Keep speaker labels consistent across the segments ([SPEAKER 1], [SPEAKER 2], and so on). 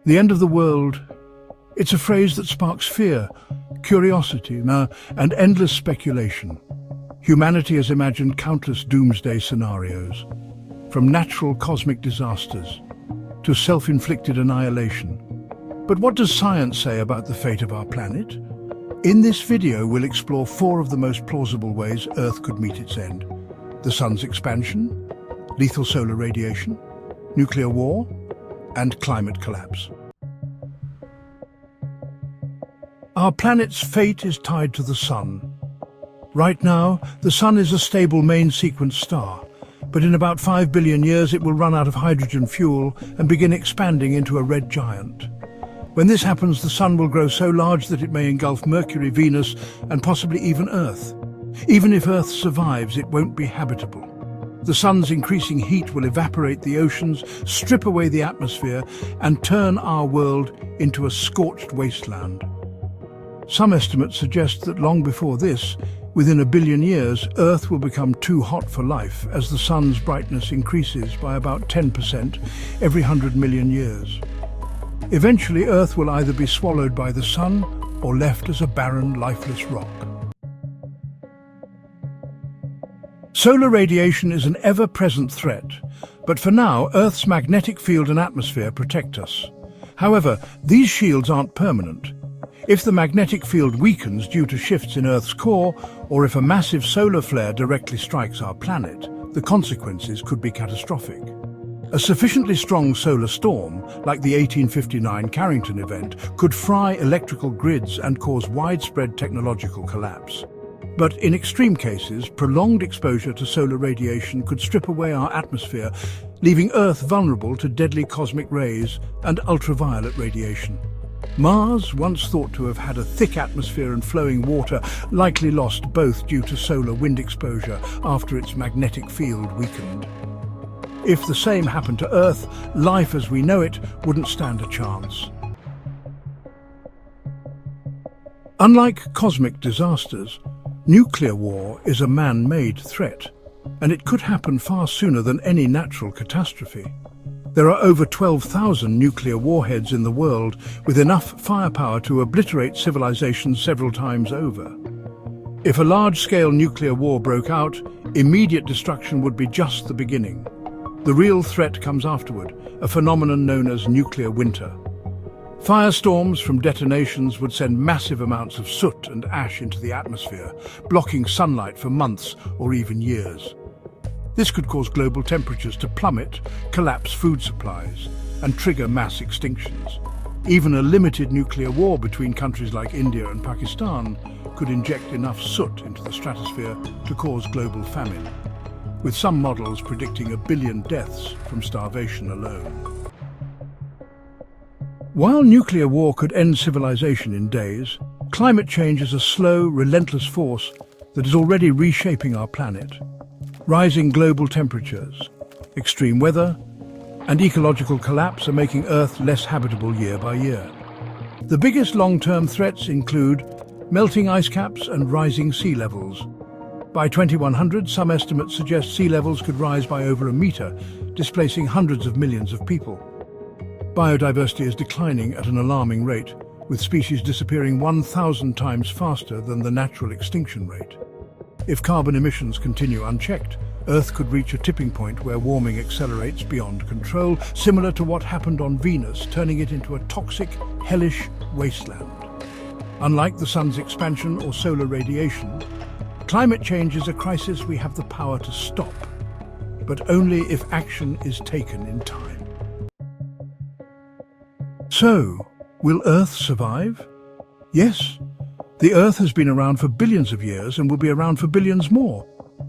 [SPEAKER 1] The end of the world, it's a phrase that sparks fear, curiosity, and endless speculation. Humanity has imagined countless doomsday scenarios, from natural cosmic disasters to self-inflicted annihilation. But what does science say about the fate of our planet? In this video, we'll explore 4 of the most plausible ways Earth could meet its end: the sun's expansion, lethal solar radiation, nuclear war, and climate collapse. Our planet's fate is tied to the sun. Right now, the sun is a stable main sequence star, but in about 5 billion years it will run out of hydrogen fuel and begin expanding into a red giant. When this happens, the sun will grow so large that it may engulf Mercury, Venus, and possibly even Earth. Even if Earth survives, it won't be habitable. The sun's increasing heat will evaporate the oceans, strip away the atmosphere, and turn our world into a scorched wasteland. Some estimates suggest that long before this, within 1 billion years, Earth will become too hot for life as the sun's brightness increases by about 10% every 100 million years. Eventually, Earth will either be swallowed by the sun or left as a barren, lifeless rock. Solar radiation is an ever-present threat, but for now, Earth's magnetic field and atmosphere protect us. However, these shields aren't permanent. If the magnetic field weakens due to shifts in Earth's core, or if a massive solar flare directly strikes our planet, the consequences could be catastrophic. A sufficiently strong solar storm, like the 1859 Carrington event, could fry electrical grids and cause widespread technological collapse. But in extreme cases, prolonged exposure to solar radiation could strip away our atmosphere, leaving Earth vulnerable to deadly cosmic rays and ultraviolet radiation. Mars, once thought to have had a thick atmosphere and flowing water, likely lost both due to solar wind exposure after its magnetic field weakened. If the same happened to Earth, life as we know it wouldn't stand a chance. Unlike cosmic disasters, nuclear war is a man-made threat, and it could happen far sooner than any natural catastrophe. There are over 12,000 nuclear warheads in the world, with enough firepower to obliterate civilizations several times over. If a large-scale nuclear war broke out, immediate destruction would be just the beginning. The real threat comes afterward, a phenomenon known as nuclear winter. Firestorms from detonations would send massive amounts of soot and ash into the atmosphere, blocking sunlight for months or even years. This could cause global temperatures to plummet, collapse food supplies, and trigger mass extinctions. Even a limited nuclear war between countries like India and Pakistan could inject enough soot into the stratosphere to cause global famine, with some models predicting 1 billion deaths from starvation alone. While nuclear war could end civilization in days, climate change is a slow, relentless force that is already reshaping our planet. Rising global temperatures, extreme weather, and ecological collapse are making Earth less habitable year by year. The biggest long-term threats include melting ice caps and rising sea levels. By 2100, some estimates suggest sea levels could rise by over 1 meter, displacing hundreds of millions of people. Biodiversity is declining at an alarming rate, with species disappearing 1,000 times faster than the natural extinction rate. If carbon emissions continue unchecked, Earth could reach a tipping point where warming accelerates beyond control, similar to what happened on Venus, turning it into a toxic, hellish wasteland. Unlike the sun's expansion or solar radiation, climate change is a crisis we have the power to stop, but only if action is taken in time. So, will Earth survive? Yes. The Earth has been around for billions of years and will be around for billions more.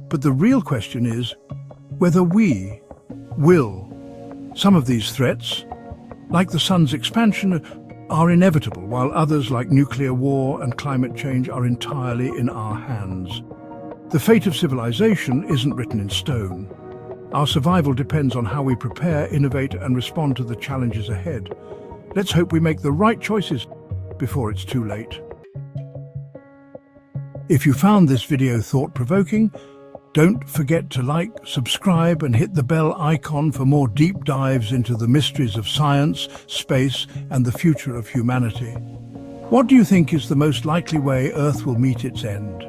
[SPEAKER 1] But the real question is whether we will. Some of these threats, like the sun's expansion, are inevitable, while others, like nuclear war and climate change, are entirely in our hands. The fate of civilization isn't written in stone. Our survival depends on how we prepare, innovate, and respond to the challenges ahead. Let's hope we make the right choices before it's too late. If you found this video thought-provoking, Don't forget to like, subscribe, and hit the bell icon for more deep dives into the mysteries of science, space, and the future of humanity. What do you think is the most likely way Earth will meet its end?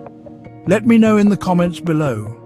[SPEAKER 1] Let me know in the comments below.